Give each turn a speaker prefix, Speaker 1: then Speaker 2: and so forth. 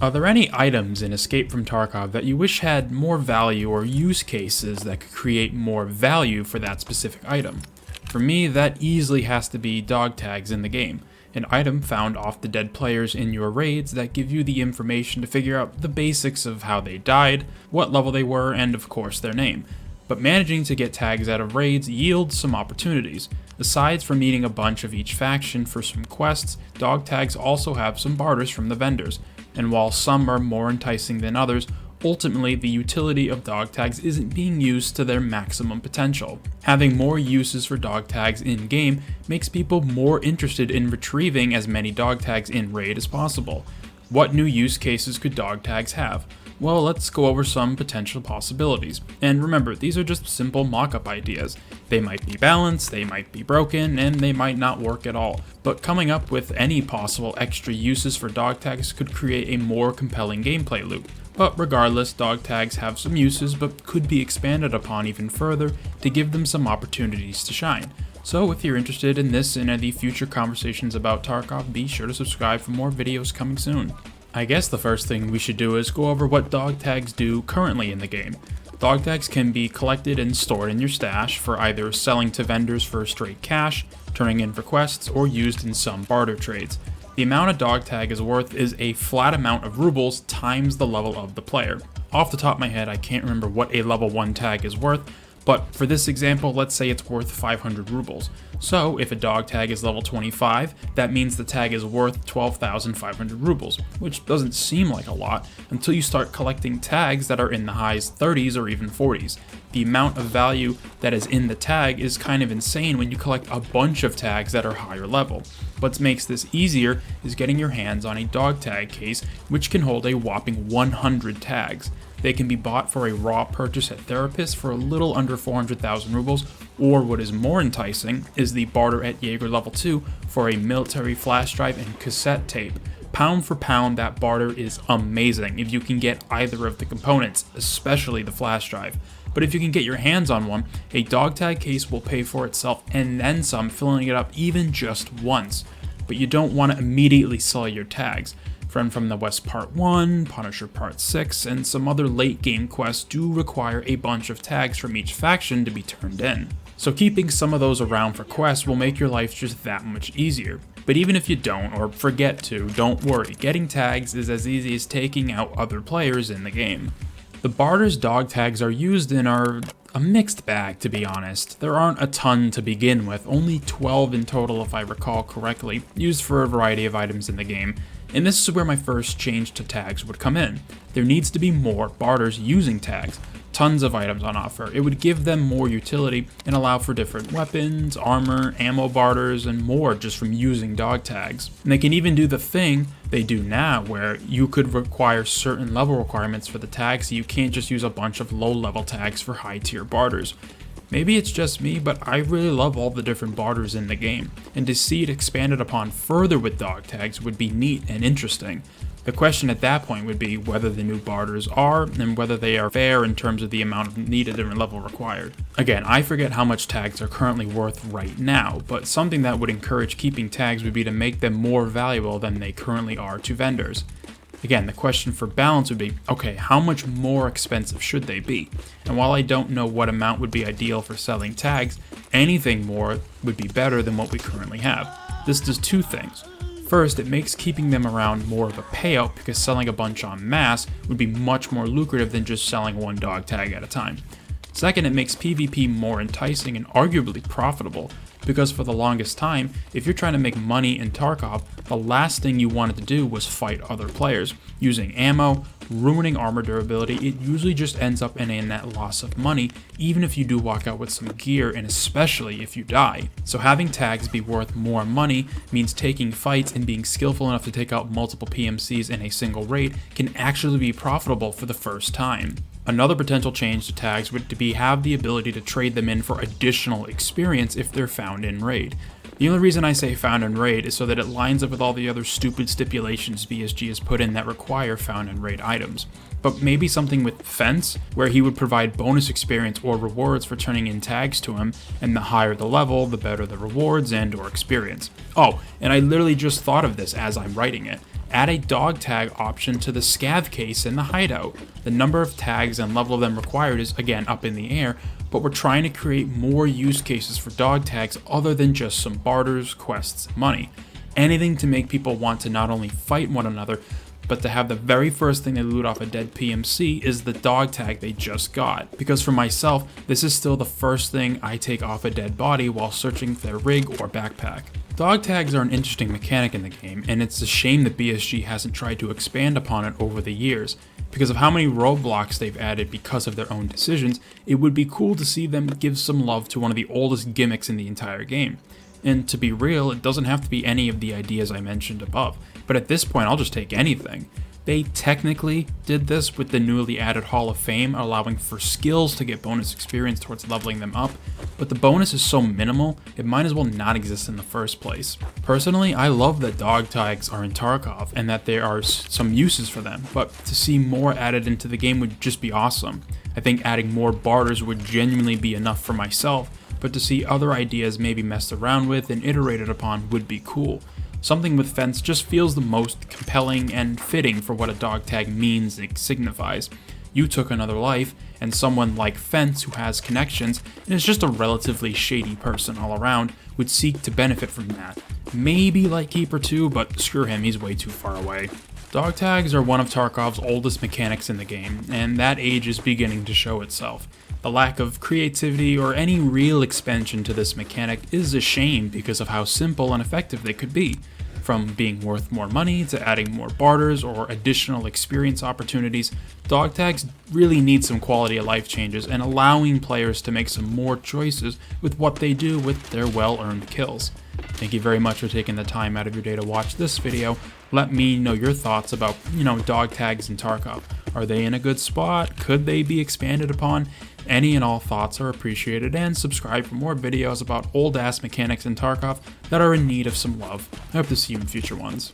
Speaker 1: Are there any items in Escape from Tarkov that you wish had more value or use cases that could create more value for that specific item? For me, that easily has to be dog tags in the game, an item found off the dead players in your raids that give you the information to figure out the basics of how they died, what level they were, and of course their name. But managing to get tags out of raids yields some opportunities. Aside from needing a bunch of each faction for some quests, dog tags also have some barters from the vendors, and while some are more enticing than others, ultimately the utility of dog tags isn't being used to their maximum potential. Having more uses for dog tags in-game makes people more interested in retrieving as many dog tags in raid as possible. What new use cases could dog tags have? Well, let's go over some potential possibilities. And remember, these are just simple mock-up ideas. They might be balanced, they might be broken, and they might not work at all. But coming up with any possible extra uses for dog tags could create a more compelling gameplay loop. But regardless, dog tags have some uses, but could be expanded upon even further to give them some opportunities to shine. So if you're interested in this and any future conversations about Tarkov, be sure to subscribe for more videos coming soon. I guess the first thing we should do is go over what dog tags do currently in the game. Dog tags can be collected and stored in your stash for either selling to vendors for straight cash, turning in for quests, or used in some barter trades. The amount a dog tag is worth is a flat amount of rubles times the level of the player. Off the top of my head, I can't remember what a level 1 tag is worth, but for this example, let's say it's worth 500 rubles. So if a dog tag is level 25, that means the tag is worth 12,500 rubles, which doesn't seem like a lot until you start collecting tags that are in the highs 30s or even 40s. The amount of value that is in the tag is kind of insane when you collect a bunch of tags that are higher level. What makes this easier is getting your hands on a dog tag case, which can hold a whopping 100 tags. They can be bought for a raw purchase at Therapist for a little under 400,000 rubles, or what is more enticing is the barter at Jaeger level 2 for a military flash drive and cassette tape. Pound for pound, that barter is amazing if you can get either of the components, especially the flash drive. But if you can get your hands on one, a dog tag case will pay for itself and then some, filling it up even just once. But you don't want to immediately sell your tags. Friend from the West Part 1, Punisher Part 6, and some other late game quests do require a bunch of tags from each faction to be turned in. So keeping some of those around for quests will make your life just that much easier. But even if you don't, or forget to, don't worry, getting tags is as easy as taking out other players in the game. The barter's dog tags are used and are a mixed bag, to be honest. There aren't a ton to begin with, only 12 in total if I recall correctly, used for a variety of items in the game. And this is where my first change to tags would come in. There needs to be more barters using tags. Tons of items on offer. It would give them more utility and allow for different weapons, armor, ammo barters, and more just from using dog tags. And they can even do the thing they do now where you could require certain level requirements for the tags, so you can't just use a bunch of low level tags for high tier barters. Maybe it's just me, but I really love all the different barters in the game, and to see it expanded upon further with dog tags would be neat and interesting. The question at that point would be whether the new barters are, and whether they are fair in terms of the amount of needed and level required. Again, I forget how much tags are currently worth right now, but something that would encourage keeping tags would be to make them more valuable than they currently are to vendors. Again, the question for balance would be, okay, how much more expensive should they be? And while I don't know what amount would be ideal for selling tags, anything more would be better than what we currently have. This does two things. First, it makes keeping them around more of a payout because selling a bunch en masse would be much more lucrative than just selling one dog tag at a time. Second, it makes PvP more enticing and arguably profitable, because for the longest time, if you're trying to make money in Tarkov, the last thing you wanted to do was fight other players. Using ammo, ruining armor durability, it usually just ends up in a net loss of money, even if you do walk out with some gear, and especially if you die. So having tags be worth more money means taking fights and being skillful enough to take out multiple PMCs in a single raid can actually be profitable for the first time. Another potential change to tags would be have the ability to trade them in for additional experience if they're found in raid. The only reason I say found in raid is so that it lines up with all the other stupid stipulations BSG has put in that require found in raid items. But maybe something with Fence, where he would provide bonus experience or rewards for turning in tags to him, and the higher the level, the better the rewards and or experience. Oh, and I literally just thought of this as I'm writing it. Add a dog tag option to the scav case in the hideout. The number of tags and level of them required is again up in the air, but we're trying to create more use cases for dog tags other than just some barters, quests, and money. Anything to make people want to not only fight one another, but to have the very first thing they loot off a dead PMC is the dog tag they just got. Because for myself, this is still the first thing I take off a dead body while searching their rig or backpack. Dog tags are an interesting mechanic in the game, and it's a shame that BSG hasn't tried to expand upon it over the years. Because of how many roadblocks they've added because of their own decisions, it would be cool to see them give some love to one of the oldest gimmicks in the entire game. And to be real, it doesn't have to be any of the ideas I mentioned above, but at this point I'll just take anything. They technically did this with the newly added Hall of Fame, allowing for skills to get bonus experience towards leveling them up, but the bonus is so minimal, it might as well not exist in the first place. Personally, I love that dog tags are in Tarkov and that there are some uses for them, but to see more added into the game would just be awesome. I think adding more barters would genuinely be enough for myself, but to see other ideas maybe messed around with and iterated upon would be cool. Something with fence just feels the most compelling and fitting for what a dog tag means and signifies. You took another life, and someone like Fence who has connections and is just a relatively shady person all around would seek to benefit from that. Maybe Lightkeeper too, but screw him, he's way too far away. Dog tags are one of Tarkov's oldest mechanics in the game, and that age is beginning to show itself. The lack of creativity or any real expansion to this mechanic is a shame because of how simple and effective they could be. From being worth more money to adding more barters or additional experience opportunities, dog tags really need some quality of life changes and allowing players to make some more choices with what they do with their well-earned kills. Thank you very much for taking the time out of your day to watch this video. Let me know your thoughts about, dog tags in Tarkov. Are they in a good spot? Could they be expanded upon? Any and all thoughts are appreciated, and subscribe for more videos about old ass mechanics in Tarkov that are in need of some love. I hope to see you in future ones.